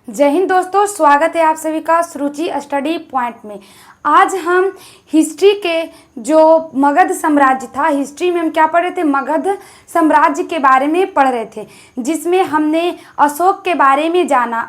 जय हिंद दोस्तों, स्वागत है आप सभी का सुरुचि स्टडी पॉइंट में। आज हम हिस्ट्री के जो मगध साम्राज्य था, हिस्ट्री में हम क्या पढ़ रहे थे, मगध साम्राज्य के बारे में पढ़ रहे थे, जिसमें हमने अशोक के बारे में जाना,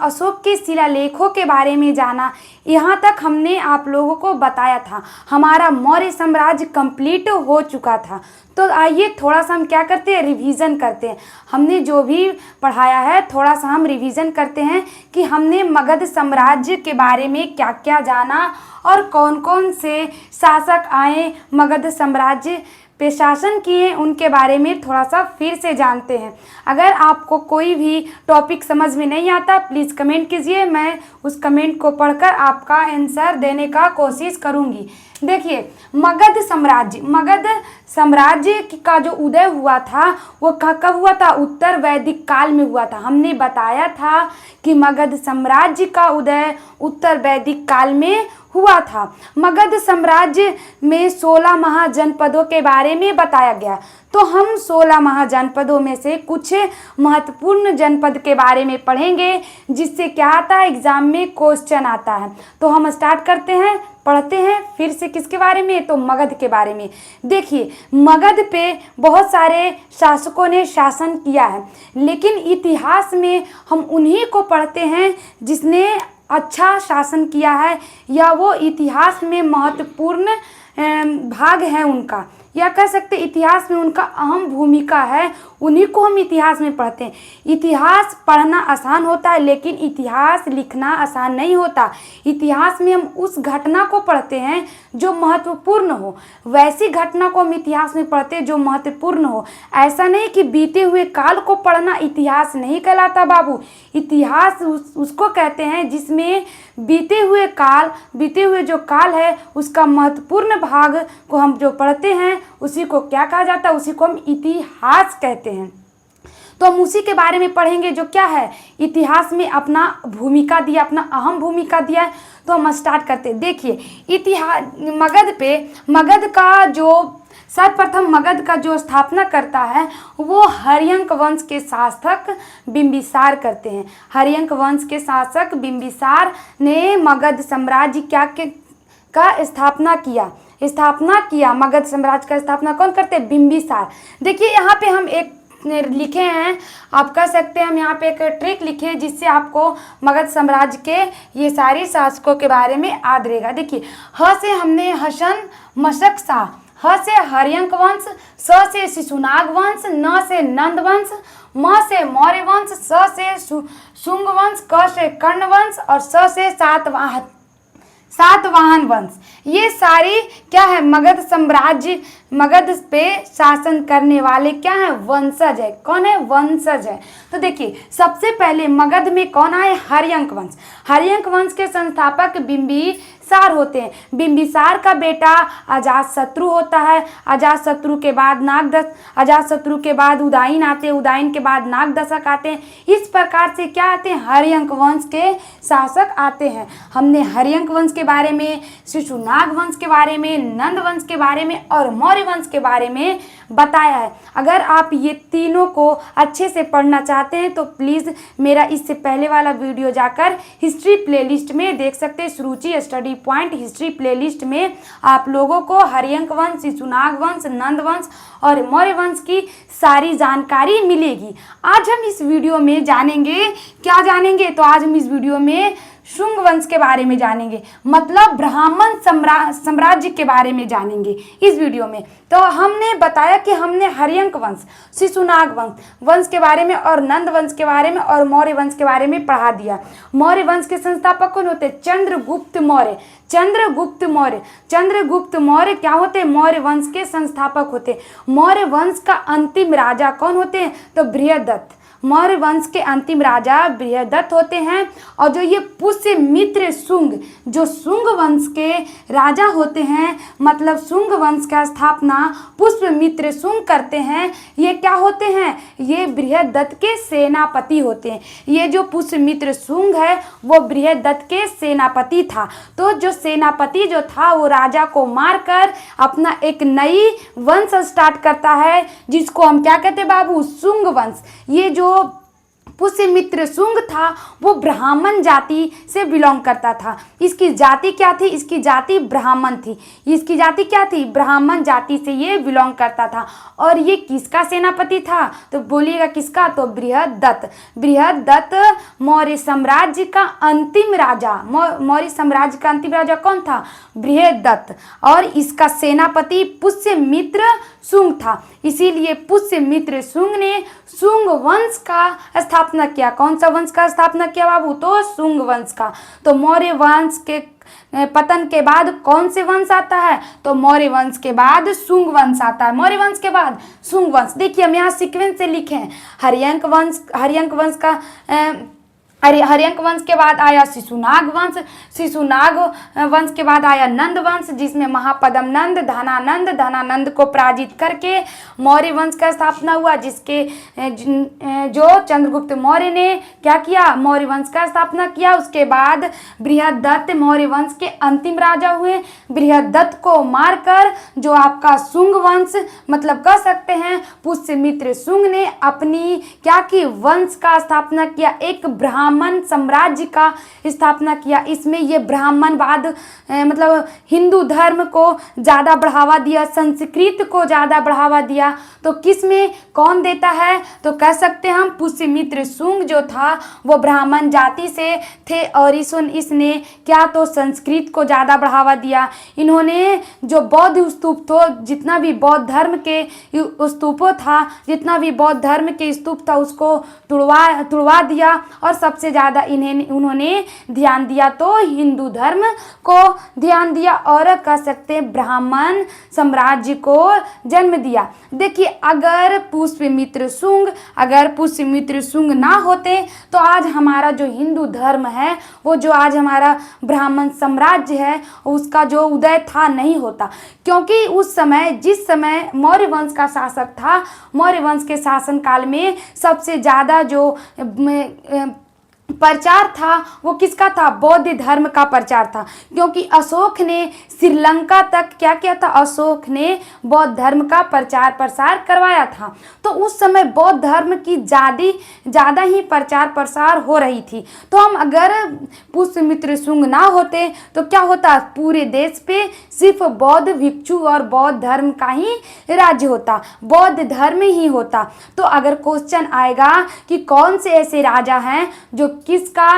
अशोक के शिलालेखों के बारे में जाना। यहाँ तक हमने आप लोगों को बताया था। हमारा मौर्य साम्राज्य कंप्लीट हो चुका था। तो आइए थोड़ा सा हम क्या करते हैं, रिवीजन करते हैं। हमने जो भी पढ़ाया है थोड़ा सा हम रिवीजन करते हैं कि हमने मगध साम्राज्य के बारे में क्या क्या जाना और कौन कौन से शासक आए, मगध साम्राज्य पे शासन किए, उनके बारे में थोड़ा सा फिर से जानते हैं। अगर आपको कोई भी टॉपिक समझ में नहीं आता प्लीज़ कमेंट कीजिए, मैं उस कमेंट को पढ़कर आपका आंसर देने का कोशिश करूँगी। देखिए, मगध साम्राज्य का जो उदय हुआ था वो कब हुआ था, उत्तर वैदिक काल में हुआ था। हमने बताया था कि मगध साम्राज्य का उदय उत्तर वैदिक काल में हुआ था। मगध साम्राज्य में 16 महाजनपदों के बारे में बताया गया। तो हम 16 महाजनपदों में से कुछ महत्वपूर्ण जनपद के बारे में पढ़ेंगे, जिससे क्या आता है, एग्जाम में क्वेश्चन आता है। तो हम स्टार्ट करते हैं, पढ़ते हैं फिर से किसके बारे में, तो मगध के बारे में। देखिए, मगध पे बहुत सारे शासकों ने शासन किया है, लेकिन इतिहास में हम उन्हीं को पढ़ते हैं जिसने अच्छा शासन किया है, या वो इतिहास में महत्वपूर्ण भाग है उनका, या कह सकते इतिहास में उनका अहम भूमिका है, उन्हीं को हम इतिहास में पढ़ते हैं। इतिहास पढ़ना आसान होता है, लेकिन इतिहास लिखना आसान नहीं होता। इतिहास में हम उस घटना को पढ़ते हैं जो महत्वपूर्ण हो, वैसी घटना को हम इतिहास में पढ़ते हैं जो महत्वपूर्ण हो। ऐसा नहीं कि बीते हुए काल को पढ़ना इतिहास नहीं कहलाता बाबू। इतिहास उसको कहते हैं जिसमें बीते हुए जो काल है उसका महत्वपूर्ण भाग को हम जो पढ़ते हैं उसी को क्या कहा जाता है, उसी को हम इतिहास कहते हैं। तो हम उसी के बारे में पढ़ेंगे जो क्या है, इतिहास में अपना भूमिका दिया, अपना अहम भूमिका दिया है। तो हम स्टार्ट करते हैं। देखिए, इतिहास मगध का जो सर्वप्रथम मगध का जो स्थापना करता है वो हर्यंक वंश के शासक बिंबिसार करते हैं। हर्यंक वंश के शासक बिंबिसार ने मगध साम्राज्य का स्थापना किया। मगध साम्राज्य का स्थापना कौन करते हैं, बिंबिसार। देखिए, यहाँ पे हम एक लिखे हैं, आप कह सकते हैं हम यहाँ पे एक ट्रिक लिखे हैं जिससे आपको मगध साम्राज्य के ये सारी शासकों के बारे में याद रहेगा। देखिए, ह से हमने हसन मशक शाह, ह से हर्यंक वंश, स से शिशुनाग वंश, न से नंद वंश, म से मौर्य वंश, स से शुंग वंश, क से कर्ण वंश और स से सातवाहन वंश। ये सारी क्या है, मगध पे शासन करने वाले क्या है, वंशज है। कौन है, वंशज है। तो देखिए, सबसे पहले मगध में कौन आए, हर्यंक वंश। हर्यंक वंश के संस्थापक बिंबिसार होते हैं। बिंबिसार का बेटा अजातशत्रु होता है। अजातशत्रु के बाद उदयन आते हैं, उदयन के बाद नागदशक आते हैं। इस प्रकार से क्या आते हैं, हर्यंक वंश के शासक आते हैं। हमने हर्यंक वंश के बारे में, शिशुनाग वंश के बारे में, नंद वंश के बारे में और मौर्य वंश के बारे में बताया है। अगर आप ये तीनों को अच्छे से पढ़ना चाहते हैं तो प्लीज़ मेरा इससे पहले वाला वीडियो जाकर हिस्ट्री प्लेलिस्ट में देख सकते हैं। सुरुचि स्टडी पॉइंट हिस्ट्री प्लेलिस्ट में आप लोगों को हर्यंक वंश, शिशुनाग वंश, नंद वंश और मौर्य वंश की सारी जानकारी मिलेगी। आज हम इस वीडियो में जानेंगे, क्या जानेंगे, तो आज हम इस वीडियो में शुंग वंश के बारे में जानेंगे, मतलब ब्राह्मण साम्राज्य के बारे में जानेंगे इस वीडियो में। तो हमने बताया कि हमने हर्यंक वंश, शिशुनाग वंश के बारे में और नंद वंश के बारे में और मौर्य वंश के बारे में पढ़ा दिया। मौर्य वंश के संस्थापक कौन होते, चंद्रगुप्त मौर्य क्या होते हैं, मौर्य वंश के संस्थापक होते। मौर्य वंश का अंतिम राजा कौन होते हैं, तो बृहदत्त। मौर्य वंश के अंतिम राजा बृहदत्त होते हैं। और जो ये पुष्यमित्र शुंग, जो शुंग वंश के राजा होते हैं, मतलब शुंग वंश का स्थापना पुष्यमित्र शुंग करते हैं, ये क्या होते हैं, ये बृहदत्त के सेनापति होते हैं। ये जो पुष्यमित्र शुंग है वो बृहदत्त के सेनापति था। तो जो सेनापति जो था वो राजा को मारकर अपना एक नई वंश स्टार्ट करता है, जिसको हम क्या कहते हैं बाबू, शुंग वंश। ये जो पुष्यमित्र शुंग था वो ब्राह्मण जाति से बिलोंग करता था। इसकी जाति क्या थी? इसकी जाति ब्राह्मण थी। इसकी जाति क्या थी? ब्राह्मण जाति से ये बिलोंग करता था। और ये किसका सेनापति था? तो बोलिएगा किसका? तो बृहदत्त। बृहदत्त मौर्य साम्राज्य का अंतिम राजा। मौर्य साम्राज्य का अंतिम राजा कौन था? बृहदत्त। और इसका सेनापति पुष्यमित्र शुंग था। इसीलिए पुष्यमित्र शुंग ने शुंग वंश का स्थापना किया। कौन सा वंश का स्थापना किया बाबू? तो शुंग वंश का। तो मौर्य वंश के पतन के बाद कौन से वंश आता है? तो मौर्य वंश के बाद शुंग वंश आता है। मौर्य वंश के बाद शुंग वंश। देखिए हम यहाँ सीक्वेंस से लिखे हैं। हर्यंक वंश के बाद आया शिशुनाग वंश। शिशुनाग वंश के बाद आया नंद वंश, जिसमें महापद्म नंद, धनानंद को पराजित करके मौर्य वंश का स्थापना हुआ, जिसके जो चंद्रगुप्त मौर्य ने क्या किया? मौर्य वंश का स्थापना किया। उसके बाद बृहदत्त मौर्य वंश के अंतिम राजा हुए। बृहदत्त को मारकर जो आपका शुंग वंश, मतलब कह सकते हैं पुष्यमित्र शुंग ने अपनी क्या की? वंश का स्थापना किया। एक ब्राह्मण साम्राज्य का स्थापना किया। इसमें ये ब्राह्मणवाद मतलब हिंदू धर्म को ज़्यादा बढ़ावा दिया, संस्कृत को ज़्यादा बढ़ावा दिया। तो किस में कौन देता है? तो कह सकते हैं हम पुष्यमित्र शुंग जो था वो ब्राह्मण जाति से थे और इसने क्या? तो संस्कृत को ज़्यादा बढ़ावा दिया। इन्होंने जो बौद्ध स्तूप तो जितना भी बौद्ध धर्म के स्तूपों था, जितना भी बौद्ध धर्म के स्तूप था उसको तुड़वा दिया। और सबसे ज़्यादा उन्होंने ध्यान दिया तो हिंदू धर्म को ध्यान दिया और कह सकते हैं ब्राह्मण साम्राज्य को जन्म दिया। देखिए अगर पुष्यमित्र शुंग ना होते तो आज हमारा जो हिंदू धर्म है, वो जो आज हमारा ब्राह्मण साम्राज्य है, उसका जो उदय था नहीं होता। क्योंकि उस समय जिस समय मौर्य वंश का शासक था, मौर्य वंश के शासन काल में सबसे ज़्यादा जो प्रचार था वो किसका था? बौद्ध धर्म का प्रचार था। क्योंकि अशोक ने श्रीलंका तक क्या किया था? अशोक ने बौद्ध धर्म का प्रचार प्रसार करवाया था। तो उस समय बौद्ध धर्म की ज़्यादा ही प्रचार प्रसार हो रही थी। तो हम अगर पुष्यमित्र शुंग ना होते तो क्या होता? पूरे देश पे सिर्फ बौद्ध भिक्षु और बौद्ध धर्म का ही राज्य होता, बौद्ध धर्म ही होता। तो अगर क्वेश्चन आएगा कि कौन से ऐसे राजा हैं जो किसका?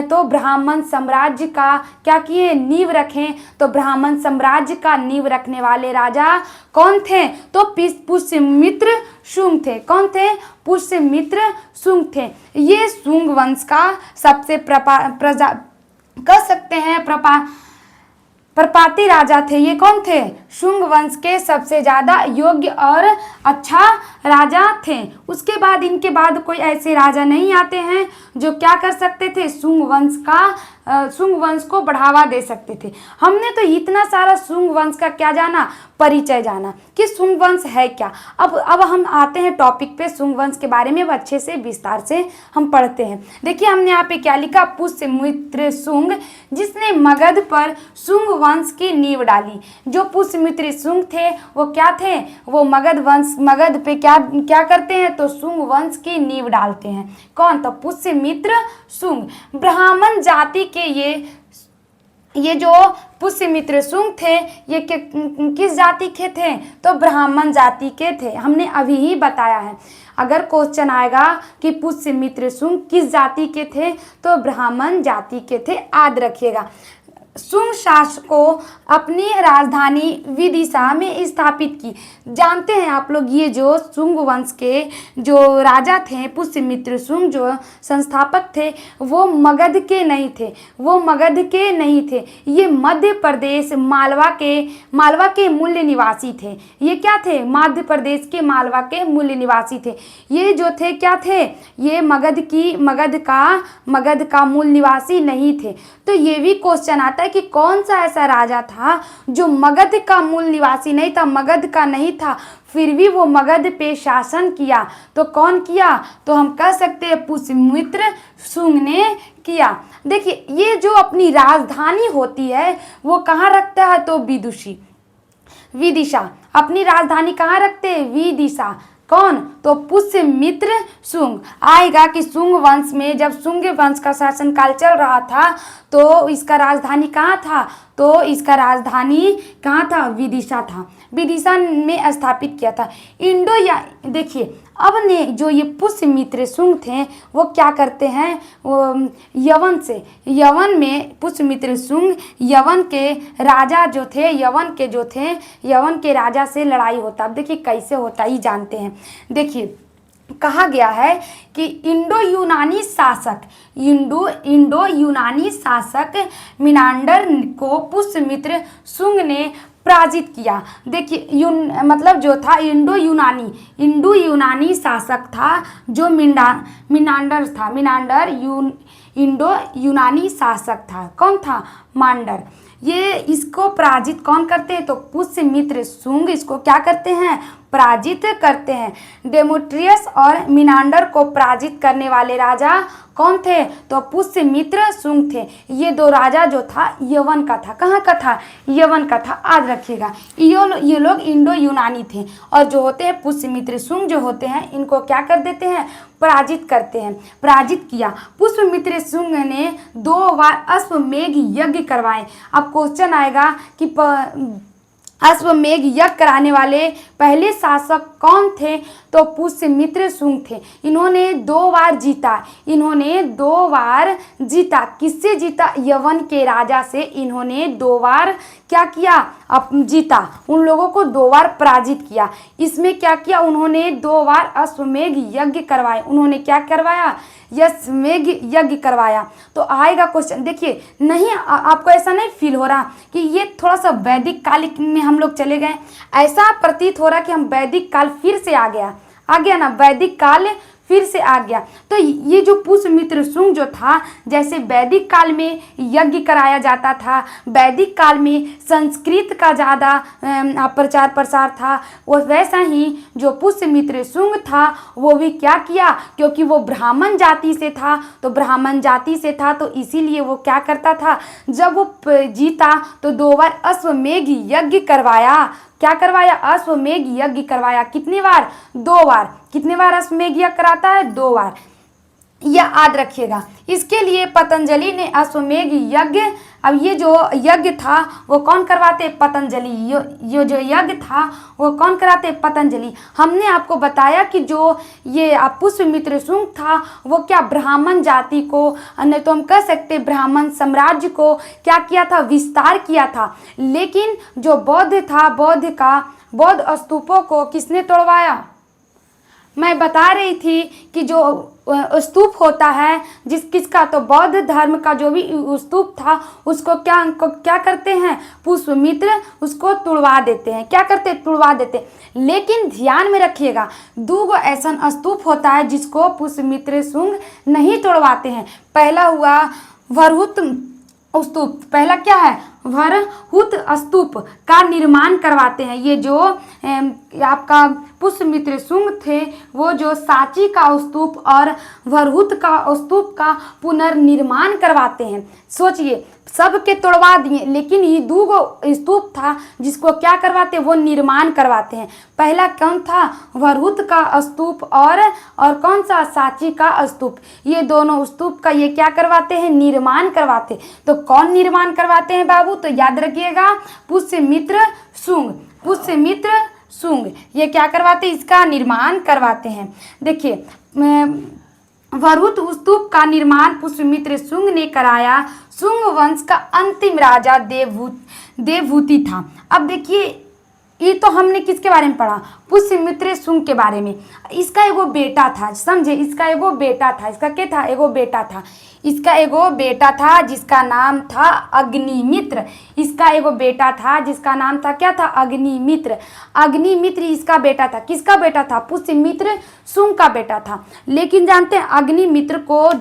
तो ब्राह्मण साम्राज्य का क्या किए? नींव रखें। तो ब्राह्मण साम्राज्य का नींव रखने वाले राजा कौन थे? तो पुष्यमित्र शुंग थे। कौन थे? पुष्यमित्र शुंग थे। ये शुंग वंश का सबसे कह सकते हैं प्रपाती राजा थे। ये कौन थे? शुंग वंश के सबसे ज़्यादा योग्य और अच्छा राजा थे। उसके बाद इनके बाद कोई ऐसे राजा नहीं आते हैं जो क्या कर सकते थे? शुंग वंश को बढ़ावा दे सकते थे। हमने तो इतना सारा शुंग वंश का क्या जाना? परिचय जाना कि शुंग वंश है क्या। अब हम आते हैं टॉपिक पे, शुंग वंश के बारे में अब अच्छे से विस्तार से हम पढ़ते हैं। देखिए हमने यहाँ पे क्या लिखा? पुष्यमित्र शुंग जिसने मगध पर शुंग वंश की नींव डाली। जो पुष्यमित्र शुंग थे वो क्या थे? वो मगध पे क्या करते हैं? तो शुंग वंश की नींव डालते हैं। कौन? तो पुष्यमित्र शुंग। ब्राह्मण जाति के ये जो पुष्यमित्र शुंग थे ये किस जाति के थे? तो ब्राह्मण जाति के थे। हमने अभी ही बताया है। अगर क्वेश्चन आएगा कि पुष्यमित्र शुंग किस जाति के थे? तो ब्राह्मण जाति के थे। याद रखिएगा। शुंग शासकों अपनी राजधानी विदिशा में स्थापित की। जानते हैं आप लोग ये जो शुंग वंश के जो राजा थे, पुष्यमित्र शुंग जो संस्थापक थे, वो मगध के नहीं थे। ये मध्य प्रदेश मालवा के मूल निवासी थे। ये क्या थे? मध्य प्रदेश के मालवा के मूल निवासी थे। ये जो थे क्या थे? ये मगध का मूल निवासी नहीं थे। तो ये भी क्वेश्चन आता है कि कौन सा ऐसा राजा था जो मगध का मूल निवासी नहीं था, मगध का नहीं था, फिर भी वो मगध पे शासन किया। तो कौन किया? तो हम कह सकते हैं पुष्यमित्र शुंग ने किया। देखिए ये जो अपनी राजधानी होती है वो कहाँ रखता है? तो विदिशा। अपनी राजधानी कहाँ रखते हैं? विदिशा। कौन? तो पुष्यमित्र शुंग आएगा कि शुंग वंश में जब शुंग वंश का शासनकाल चल रहा था तो इसका राजधानी कहाँ था, तो इसका राजधानी कहाँ था, विदिशा था, विदिशा में स्थापित किया था। इंडो या देखिए अब ने जो ये पुष्यमित्र शुंग थे वो क्या करते हैं, वो यवन से, यवन में पुष्यमित्र शुंग यवन के राजा जो थे, यवन के राजा से लड़ाई होता। अब देखिए कैसे होता ही जानते हैं। देखिए कहा गया है कि इंडो यूनानी शासक मिनांडर को पुष्यमित्र शुंग ने पराजित किया। देखिए मतलब जो था इंडो यूनानी शासक था जो मिनांडर था, इंडो यूनानी शासक था। कौन था, मांडर। ये इसको पराजित कौन करते हैं, तो पुष्यमित्र शुंग इसको क्या करते हैं, पराजित करते हैं। डेमेट्रियस और मिनांडर को पराजित करने वाले राजा कौन थे, तो पुष्यमित्र शुंग थे। ये दो राजा जो था यवन का था, कहाँ का था, यवन का था, याद रखिएगा। ये लोग इंडो यूनानी थे और जो होते हैं पुष्यमित्र शुंग जो होते हैं इनको क्या कर देते हैं, पराजित करते हैं। पराजित किया। पुष्यमित्र शुंग ने 2 बार अश्वमेघ यज्ञ करवाए। अब क्वेश्चन आएगा कि अश्वमेघ यज्ञ कराने वाले पहले शासक कौन थे, तो पुष्यमित्र शुंग थे। इन्होंने 2 बार जीता। किससे जीता, यवन के राजा से इन्होंने 2 बार क्या किया, जीता। उन लोगों को 2 बार पराजित किया। इसमें क्या किया, उन्होंने 2 बार अश्वमेघ यज्ञ करवाए। उन्होंने क्या करवाया, अश्वमेघ यज्ञ करवाया। तो आएगा क्वेश्चन। देखिए नहीं आपको ऐसा नहीं फील हो रहा कि ये थोड़ा सा वैदिक काल में हम लोग चले गए, ऐसा प्रतीत हो रहा कि हम वैदिक काल फिर से आ गया ना, वैदिक काल फिर से आ गया। तो ये जो पुष्यमित्र शुंग जो था, जैसे वैदिक काल में यज्ञ कराया जाता था, वैदिक काल में संस्कृत का ज़्यादा प्रचार प्रसार था, वो वैसा ही जो पुष्यमित्र शुंग था वो भी क्या किया, क्योंकि वो ब्राह्मण जाति से था तो इसीलिए वो क्या करता था, जब वो जीता तो 2 बार अश्वमेघ यज्ञ करवाया। क्या करवाया, अश्वमेघ यज्ञ करवाया। कितनी बार, 2 बार। कितने बार अश्वमेघ यज्ञ कराता है, 2 बार। यह याद रखिएगा। इसके लिए पतंजलि ने अश्वमेघ यज्ञ, अब ये जो यज्ञ था वो कौन करवाते, पतंजलि। ये जो यज्ञ था वो कौन कराते, पतंजलि। हमने आपको बताया कि जो ये पुष्यमित्र शुंग था वो क्या ब्राह्मण जाति को, नहीं तो हम कह सकते ब्राह्मण साम्राज्य को क्या किया था, विस्तार किया था। लेकिन जो बौद्ध था, बौद्ध स्तूपों को किसने तोड़वाया, मैं बता रही थी कि जो स्तूप होता है किसका, तो बौद्ध धर्म का जो भी स्तूप था उसको क्या करते हैं, पुष्यमित्र उसको तुड़वा देते हैं। क्या करते, तुड़वा देते। लेकिन ध्यान में रखिएगा 2 ऐसा स्तूप होता है जिसको पुष्यमित्र शुंग नहीं तोड़वाते हैं। पहला हुआ वरहुत स्तूप, पहला क्या है, वरहुत स्तूप का निर्माण करवाते हैं। ये जो आपका पुष्यमित्र शुंग थे वो जो सांची का स्तूप और वरहुत का स्तूप का पुनर्निर्माण करवाते हैं। सोचिए सबके तोड़वा दिए, लेकिन ये 2 स्तूप था जिसको क्या करवाते, वो निर्माण करवाते हैं। पहला कौन था, वरहुत का स्तूप और कौन सा, सांची का स्तूप। ये दोनों स्तूप का ये क्या करवाते हैं, निर्माण करवाते। तो कौन निर्माण करवाते हैं बाबू, तो याद रखिएगा पुष्यमित्र शुंग ये क्या करवाते, इसका निर्माण करवाते हैं। देखिए वरहुत स्तूप का निर्माण पुष्यमित्र शुंग ने कराया। शुंग वंश का अंतिम राजा देवहूति था। अब देखिए ये तो हमने किसके बारे में पढ़ा, पुष्यमित्र शुंग के बारे में। इसका एगो बेटा था, समझे, इसका एगो बेटा था। इसका क्या था, एगो बेटा था। इसका एगो बेटा था जिसका नाम था अग्निमित्र। इसका एगो बेटा था जिसका नाम था क्या था, अग्निमित्र। अग्निमित्र इसका बेटा था। किसका बेटा था, पुष्यमित्र शुंग का बेटा था। लेकिन जानते हैं अग्निमित्र को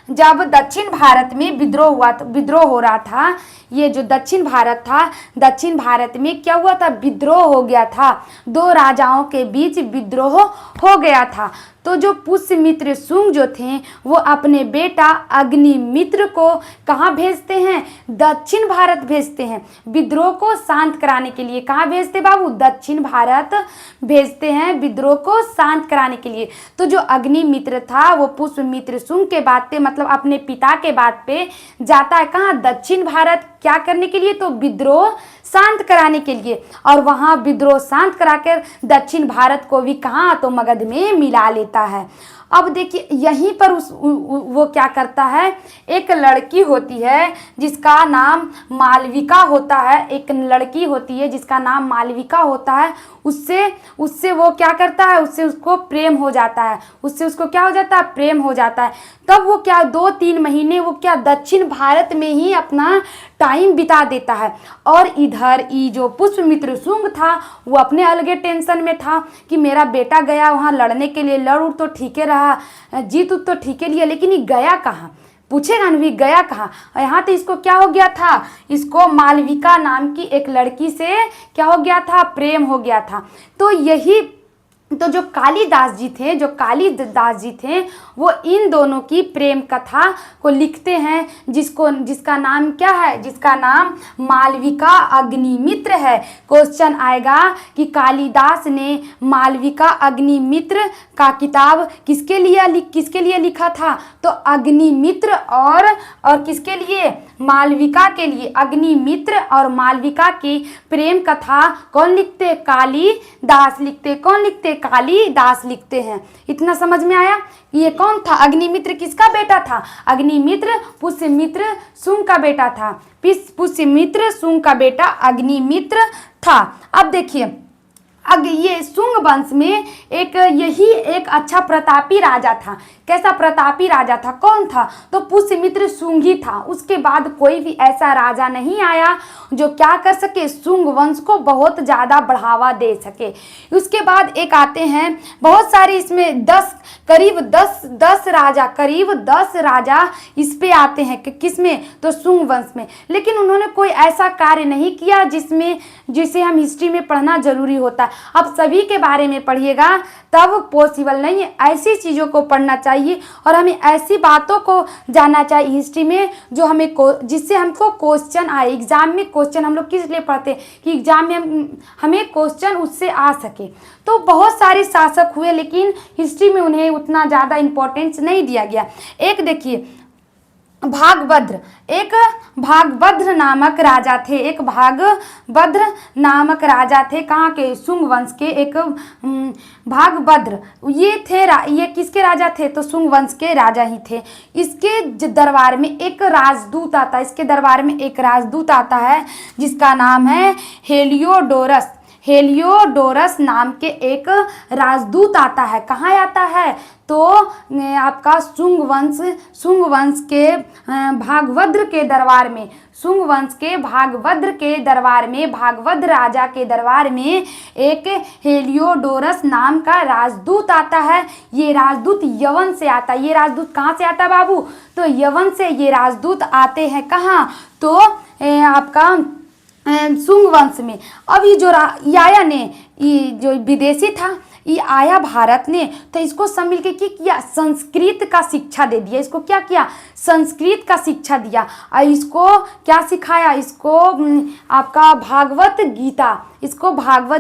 जब दक्षिण भारत में विद्रोह हो रहा था, ये जो दक्षिण भारत था, दक्षिण भारत में क्या हुआ था, विद्रोह हो गया था। 2 राजाओं के बीच विद्रोह हो गया था। तो जो पुष्यमित्र शुंग जो थे वो अपने बेटा अग्निमित्र को कहाँ भेजते हैं? दक्षिण भारत भेजते हैं, विद्रोह को शांत कराने के लिए। कहाँ भेजते बाबू? दक्षिण भारत भेजते हैं विद्रोह को शांत कराने के लिए। तो जो अग्निमित्र था वो पुष्यमित्र शुंग के बात पे, मतलब अपने पिता के बात पे जाता है कहाँ? दक्षिण भारत। क्या करने के लिए? तो विद्रोह शांत कराने के लिए। और वहाँ विद्रोह शांत कराकर दक्षिण भारत को भी कहाँ? तो मगध में मिला लेता है। अब देखिए यहीं पर वो क्या करता है, एक लड़की होती है जिसका नाम मालविका होता है, एक लड़की होती है जिसका नाम मालविका होता है। उससे वो क्या करता है, उसको प्रेम हो जाता है, उसको क्या हो जाता है? प्रेम हो जाता है। तब वो क्या 2-3 महीने वो क्या दक्षिण भारत में ही अपना टाइम बिता देता है। और इधर ये जो पुष्यमित्र शुंग था वो अपने अलगे टेंशन में था कि मेरा बेटा गया वहाँ लड़ने के लिए, लड़ उड़ तो ठीक है रहा, जीत उत तो ठीक है लिया, लेकिन ये गया कहाँ? पूछेगा ना भी गया कहाँ? यहाँ तो इसको क्या हो गया था, इसको मालविका नाम की एक लड़की से क्या हो गया था? प्रेम हो गया था। तो यही तो जो कालिदास जी थे वो इन दोनों की प्रेम कथा को लिखते हैं, जिसका नाम क्या है? जिसका नाम मालविका अग्निमित्र है। क्वेश्चन आएगा कि कालिदास ने मालविका अग्निमित्र का किताब किसके लिए लिखा था? तो अग्निमित्र और किसके लिए? मालविका के लिए। अग्निमित्र और मालविका की प्रेम कथा कौन लिखते? कालिदास लिखते। कौन लिखते? कालिदास लिखते हैं। इतना समझ में आया? ये कौन था? अग्निमित्र किसका बेटा था? अग्निमित्र पुष्यमित्र शुंग का बेटा था। पुष्यमित्र शुंग का बेटा अग्निमित्र था। अब देखिए ये शुंग वंश में यही एक अच्छा प्रतापी राजा था। कैसा प्रतापी राजा था? कौन था? तो पुष्यमित्र शुंग ही था। उसके बाद कोई भी ऐसा राजा नहीं आया जो क्या कर सके, शुंग वंश को बहुत ज़्यादा बढ़ावा दे सके। उसके बाद एक आते हैं बहुत सारे, इसमें करीब 10 राजा इस पे आते हैं। किसमें? तो शुंग वंश में। लेकिन उन्होंने कोई ऐसा कार्य नहीं किया जिसे हम हिस्ट्री में पढ़ना जरूरी होता है। अब सभी के बारे में पढ़िएगा तब पॉसिबल नहीं है। ऐसी चीज़ों को पढ़ना चाहिए और हमें ऐसी बातों को जानना चाहिए हिस्ट्री में जिससे हमको क्वेश्चन आए। एग्जाम में क्वेश्चन हम लोग किस लिए पढ़ते हैं? कि एग्जाम में हमें क्वेश्चन उससे आ सके। तो बहुत सारे शासक हुए लेकिन हिस्ट्री में उन्हें उतना ज़्यादा इम्पोर्टेंस नहीं दिया गया। एक देखिए भागभद्र नामक राजा थे। कहाँ के? शुंग वंश के। एक भागभद्र ये किसके राजा थे? तो शुंग वंश के राजा ही थे। इसके दरबार में एक राजदूत आता है जिसका नाम है हेलियोडोरस नाम के एक राजदूत आता है। कहाँ आता है? तो आपका शुंग वंश के भागभद्र के दरबार में, भागभद्र राजा के दरबार में एक हेलियोडोरस नाम का राजदूत आता है। ये राजदूत यवन से आता है। ये राजदूत कहाँ से आता है बाबू? तो यवन से ये राजदूत आते हैं। कहाँ? तो आपका शुंग वंश में। अभी जो आया ने, ये जो विदेशी था ये आया भारत ने, तो इसको सब मिलके क्या किया? संस्कृत का शिक्षा दे दिया। इसको क्या किया? संस्कृत का शिक्षा दिया। और इसको क्या सिखाया? इसको आपका भागवत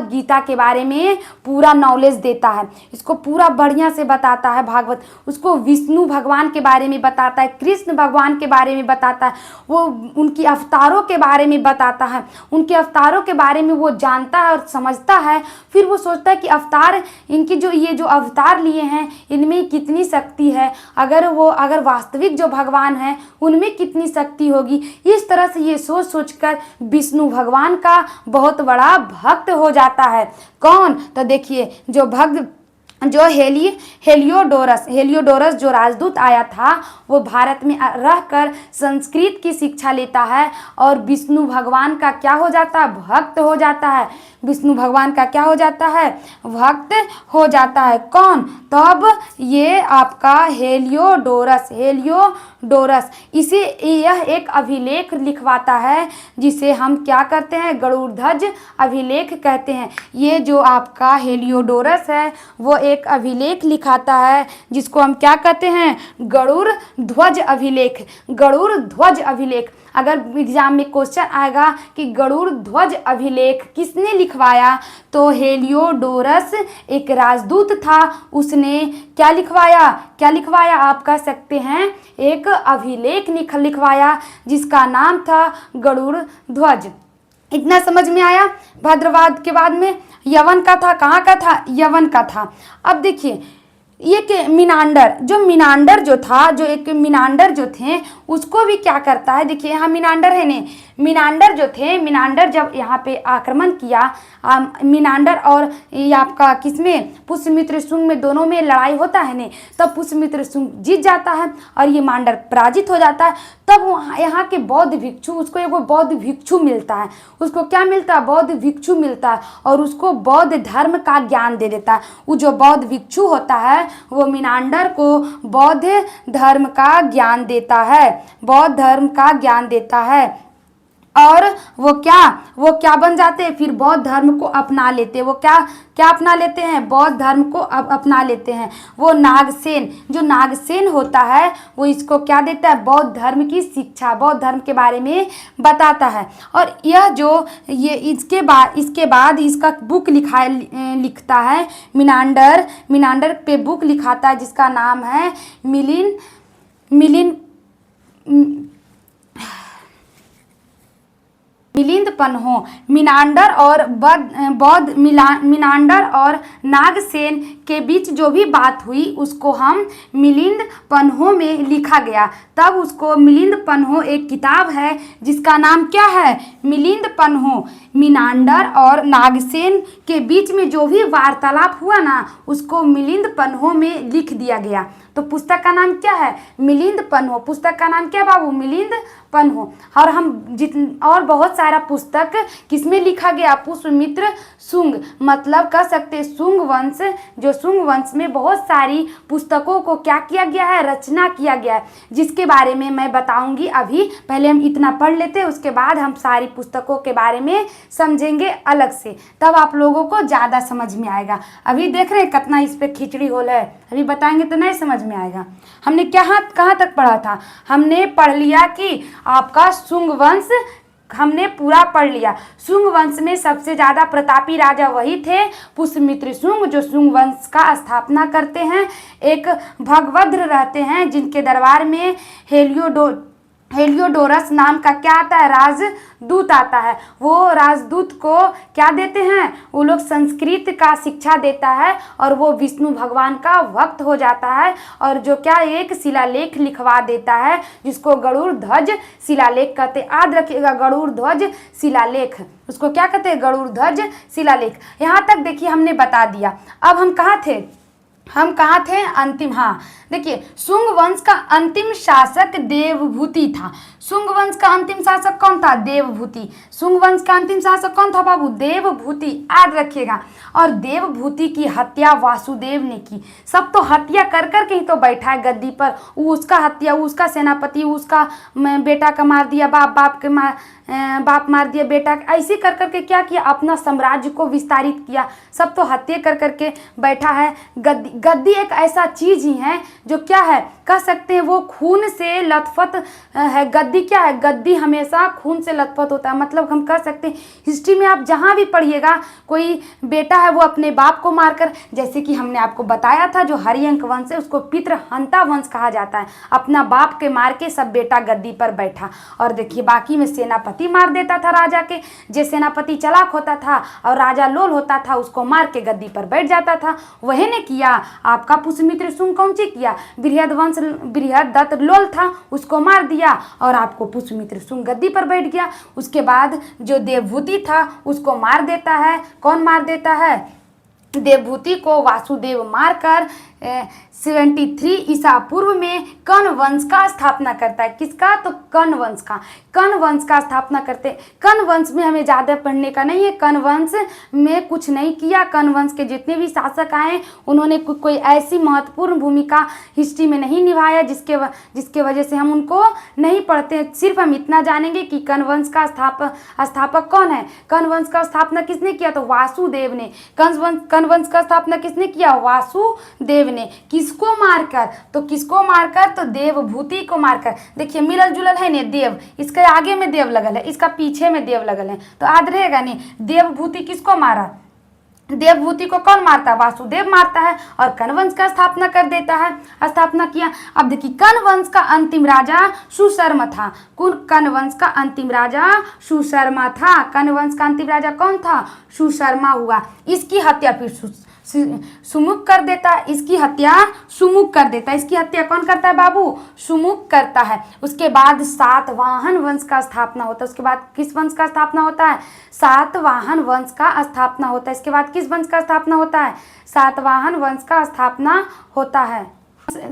गीता के बारे में पूरा नॉलेज देता है। इसको पूरा बढ़िया से बताता है भागवत। उसको विष्णु भगवान के बारे में बताता है, कृष्ण भगवान के बारे में बताता है, वो उनकी अवतारों के बारे में बताता है। उनके अवतारों के बारे में वो जानता है और समझता है। फिर वो सोचता है कि अवतार इनकी ये जो अवतार लिए हैं इनमें कितनी शक्ति है, अगर वास्तविक जो भगवान है उनमें कितनी शक्ति होगी। इस तरह से ये सोच कर विष्णु भगवान का बहुत बड़ा भक्त हो जाता है। कौन? तो देखिए जो हेलियोडोरस जो राजदूत आया था वो भारत में रहकर संस्कृत की शिक्षा लेता है और विष्णु भगवान का क्या हो जाता है? भक्त हो जाता है। विष्णु भगवान का क्या हो जाता है? भक्त हो जाता है। कौन? तब ये आपका हेलियोडोरस यह एक अभिलेख लिखवाता है जिसे हम क्या करते हैं? गरुड़ध्वज अभिलेख कहते हैं। ये जो आपका हेलियोडोरस है वो एक अभिलेख लिखाता है जिसको हम क्या कहते हैं, गरुड़ ध्वज अभिलेख। गरुड़ ध्वज अभिलेख, अगर एग्जाम में क्वेश्चन आएगा कि गरुड़ ध्वज अभिलेख किसने लिखवाया, तो हेलियोडोरस एक राजदूत था, उसने क्या लिखवाया, क्या लिखवाया, आप कह सकते हैं एक अभिलेख लिखवाया जिसका नाम था गरुड़ ध्वज। इतना समझ में आया। भद्रवाद के बाद में यवन का था, कहाँ का था, यवन का था। अब देखिए ये मिनांडर, जो मिनांडर जो था, जो एक मिनांडर जो थे उसको भी क्या करता है, देखिए यहाँ मिनांडर है ने, मिनांडर जो थे, मिनांडर जब यहाँ पे आक्रमण किया, मिनांडर और ये आपका किसमें, पुष्यमित्र शुंग में, दोनों में लड़ाई होता है ने, तब पुष्यमित्र शुंग जीत जाता है और ये मांडर पराजित हो जाता है। तब यहाँ के बौद्ध भिक्षु, उसको एक बौद्ध भिक्षु मिलता है, उसको क्या मिलता है, बौद्ध भिक्षु मिलता है और उसको बौद्ध धर्म का ज्ञान दे देता है। वो जो बौद्ध भिक्षु होता है वो मिनांडर को बौद्ध धर्म का ज्ञान देता है, बौद्ध धर्म का ज्ञान देता है और वो क्या बन जाते हैं, फिर बौद्ध धर्म को अपना लेते हैं। वो क्या अपना लेते हैं, बौद्ध धर्म को अपना लेते हैं। वो नागसेन, जो नागसेन होता है वो इसको क्या देता है, बौद्ध धर्म की शिक्षा, बौद्ध धर्म के बारे में बताता है। और यह जो ये इसके बाद इसका बुक लिखता है मिनांडर पे बुक लिखाता है जिसका नाम है मिलिंद पन्हो। मिनांडर और बौद्ध मिनांडर और नागसेन के बीच जो भी बात हुई उसको हम मिलिंद पन्हो में लिखा गया। तब उसको मिलिंद पन्हो, एक किताब है जिसका नाम क्या है, मिलिंद पन्हो। मिनांडर और नागसेन के बीच में जो भी वार्तालाप हुआ ना उसको मिलिंद पन्हो में लिख दिया गया। तो पुस्तक का नाम क्या है, मिलिंद पन्हो। पुस्तक का नाम क्या बाबू, मिलिंद पन्हो। और हम और बहुत सारा पुस्तक किसमें लिखा गया, पुष्यमित्र शुंग, मतलब कह सकते शुंग वंश, जो शुंग वंश में बहुत सारी पुस्तकों को क्या किया गया है, रचना किया गया है, जिसके बारे में मैं बताऊंगी। अभी पहले हम इतना पढ़ लेते हैं, उसके बाद हम सारी पुस्तकों के बारे में समझेंगे अलग से, तब आप लोगों को ज़्यादा समझ में आएगा। अभी देख रहे हैं कितना इस पर खिचड़ी होल है, अभी बताएंगे तो नहीं समझ में आएगा। हमने कहाँ तक पढ़ा था, हमने पढ़ लिया कि आपका शुंग वंश हमने पूरा पढ़ लिया। शुंग वंश में सबसे ज़्यादा प्रतापी राजा वही थे, पुष्यमित्र शुंग, जो शुंग वंश का स्थापना करते हैं। एक भगभद्र रहते हैं जिनके दरबार में हेलियोडोरस नाम का क्या आता है, राजदूत आता है। वो राजदूत को क्या देते हैं, वो लोग संस्कृत का शिक्षा देता है और वो विष्णु भगवान का भक्त हो जाता है और जो क्या एक शिलालेख लिखवा देता है जिसको गरुड़ ध्वज शिलालेख कहते। याद रखिएगा, गरुड़ ध्वज शिलालेख, उसको क्या कहते हैं, गरुड़ ध्वज शिलालेख। यहाँ तक देखिए हमने बता दिया। अब हम कहाँ थे, अंतिम, हाँ देखिए, शुंग वंश का अंतिम शासक देवभूति था। शुंग वंश का अंतिम शासक कौन था, देवभूति। शुंग वंश का अंतिम शासक कौन था बाबू, देवभूति, याद रखिएगा। और देवभूति की हत्या वासुदेव ने की। सब तो हत्या कर के ही तो बैठा है गद्दी पर, उसका हत्या, उसका सेनापति, उसका बेटा का मार दिया, बाप मार दिया बेटा, ऐसे कर करके क्या किया, अपना साम्राज्य को विस्तारित किया। सब तो हत्या कर करके बैठा है। गद्दी एक ऐसा चीज ही है जो क्या है, कह सकते हैं वो खून से लथपथ है। गद्दी क्या है, गद्दी हमेशा खून से लथपथ होता है। मतलब हम कह सकते हैं हिस्ट्री में आप जहाँ भी पढ़िएगा, कोई बेटा है वो अपने बाप को मारकर, जैसे कि हमने आपको बताया था जो हरियंक वंश है उसको पितृहंता वंश कहा जाता है। अपना बाप के मार के सब बेटा गद्दी पर बैठा। और देखिए बाकी में सेनापति मार देता था राजा के, जो सेनापति चालाक होता था और राजा लोल होता था उसको मार के गद्दी पर बैठ जाता था। वही ने किया आपका पुष्यमित्र शुंग, कौन सी किया, बृहदत्त लोल था उसको मार दिया और आपको पुष्यमित्र शुंग गद्दी पर बैठ गया। उसके बाद जो देवभूति था उसको मार देता है। कौन मार देता है, देवभूति को वासुदेव मारकर 73 ईसा पूर्व में कर्ण वंश का स्थापना करता है। किसका? तो कर्ण वंश का। कर्ण वंश का स्थापना करते। कर्ण वंश में हमें ज़्यादा पढ़ने का नहीं है, कर्ण वंश में कुछ नहीं किया। कर्ण वंश के जितने भी शासक आए उन्होंने कोई ऐसी महत्वपूर्ण भूमिका हिस्ट्री में नहीं निभाया जिसके वजह से हम उनको नहीं पढ़ते। सिर्फ हम इतना जानेंगे कि कर्ण वंश का स्थापक कौन है। कर्ण वंश का स्थापना किसने किया? तो वासुदेव ने। कर्ण वंश का स्थापना किसने किया? वासुदेव ने। किसको मारकर? तो किसको मारकर? तो देवभूति को मारकर। देखिए मिलल जुलल है ने, देव इसके आगे में देव लगल है, इसका पीछे में देव लगल है, तो याद रहेगा नहीं। देवभूति किसको मारा? देवभूति को कौन मारता है? वासुदेव मारता है और कर्ण वंश का स्थापना कर देता है, स्थापना किया। अब देखिए कर्ण वंश का अंतिम राजा सुशर्मा था। कर्ण वंश का अंतिम राजा सुशर्मा था। कर्ण वंश का अंतिम राजा कौन था? सुशर्मा हुआ। इसकी हत्या फिर सुमुख कर देता है। इसकी हत्या सुमुख कर देता है। इसकी हत्या कौन करता है बाबू? सुमुख करता है। उसके बाद सातवाहन वंश का स्थापना होता है। उसके बाद किस वंश का स्थापना होता है? सातवाहन वंश का स्थापना होता है। इसके बाद किस वंश का स्थापना होता है? सातवाहन वंश का स्थापना होता है।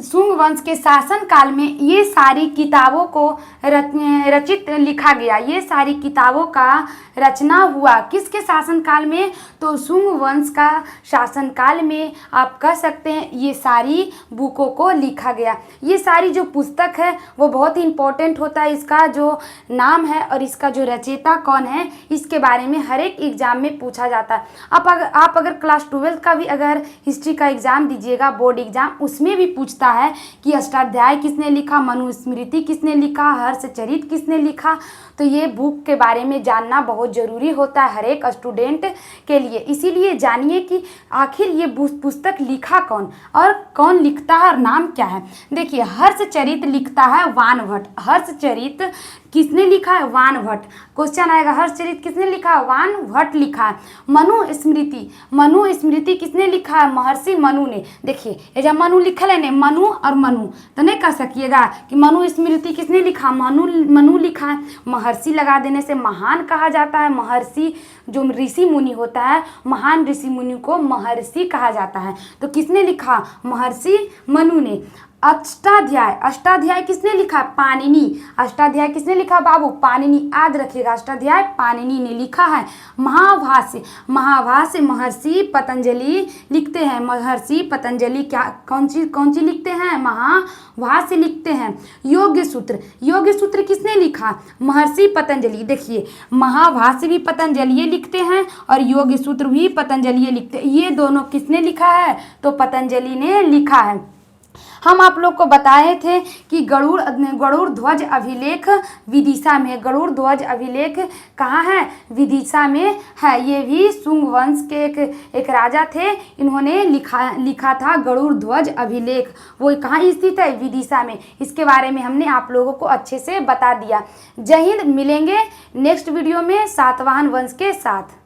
शुंग वंश के शासन काल में ये सारी किताबों को रचित लिखा गया। ये सारी किताबों का रचना हुआ किसके शासन काल में? तो शुंग वंश का शासन काल में आप कह सकते हैं ये सारी बुकों को लिखा गया। ये सारी जो पुस्तक है वो बहुत ही इम्पोर्टेंट होता है। इसका जो नाम है और इसका जो रचयिता कौन है इसके बारे में हर एक एग्जाम में पूछा जाता है। आप अगर क्लास 12 का भी अगर हिस्ट्री का एग्जाम दीजिएगा, बोर्ड एग्जाम, उसमें भी पूछता है कि अष्टाध्याय किसने लिखा, मनुस्मृति किसने लिखा, हर्षचरित किसने लिखा। तो ये बुक के बारे में जानना बहुत ज़रूरी होता है हर एक स्टूडेंट के लिए। इसीलिए जानिए कि आखिर ये पुस्तक लिखा कौन और कौन लिखता है और नाम क्या है। देखिए हर्षचरित लिखता है वानभट्ट। हर्षचरित किसने लिखा है? वानभट्ट। क्वेश्चन आएगा हर्षचरित किसने लिखा है? वानभट्ट लिखा है। मनुस्मृति किसने लिखा है? महर्षि मनु ने। देखिए ये जब मनु लिखल है ने, मनु और मनु तो नहीं कह सकिएगा कि मनुस्मृति किसने लिखा? मनु लिखा है। महर्षि लगा देने से महान कहा जाता है। महर्षि जो ऋषि मुनि होता है, महान ऋषि मुनि को महर्षि कहा जाता है। तो किसने लिखा? महर्षि मनु ने। अष्टाध्याय किसने लिखा? पाणिनि। अष्टाध्याय किसने लिखा बाबू? पाणिनि। याद रखिएगा अष्टाध्याय पाणिनि ने लिखा है। महाभाष्य महर्षि पतंजलि लिखते हैं। महर्षि पतंजलि क्या कौन सी लिखते हैं? महाभाष्य लिखते हैं। योग्य सूत्र किसने लिखा? महर्षि पतंजलि। देखिए महाभाष्य भी पतंजलि लिखते हैं और योग्य सूत्र भी पतंजलि लिखते हैं। ये दोनों किसने लिखा है? तो पतंजलि ने लिखा है। हम आप लोग को बताए थे कि गरुड़ ध्वज अभिलेख विदिशा में। गरुड़ ध्वज अभिलेख कहाँ है? विदिशा में है। ये भी शुंग वंश के एक राजा थे, इन्होंने लिखा था गरुड़ ध्वज अभिलेख। वो कहाँ स्थित है? विदिशा में। इसके बारे में हमने आप लोगों को अच्छे से बता दिया। जय हिंद। मिलेंगे नेक्स्ट वीडियो में सातवाहन वंश के साथ।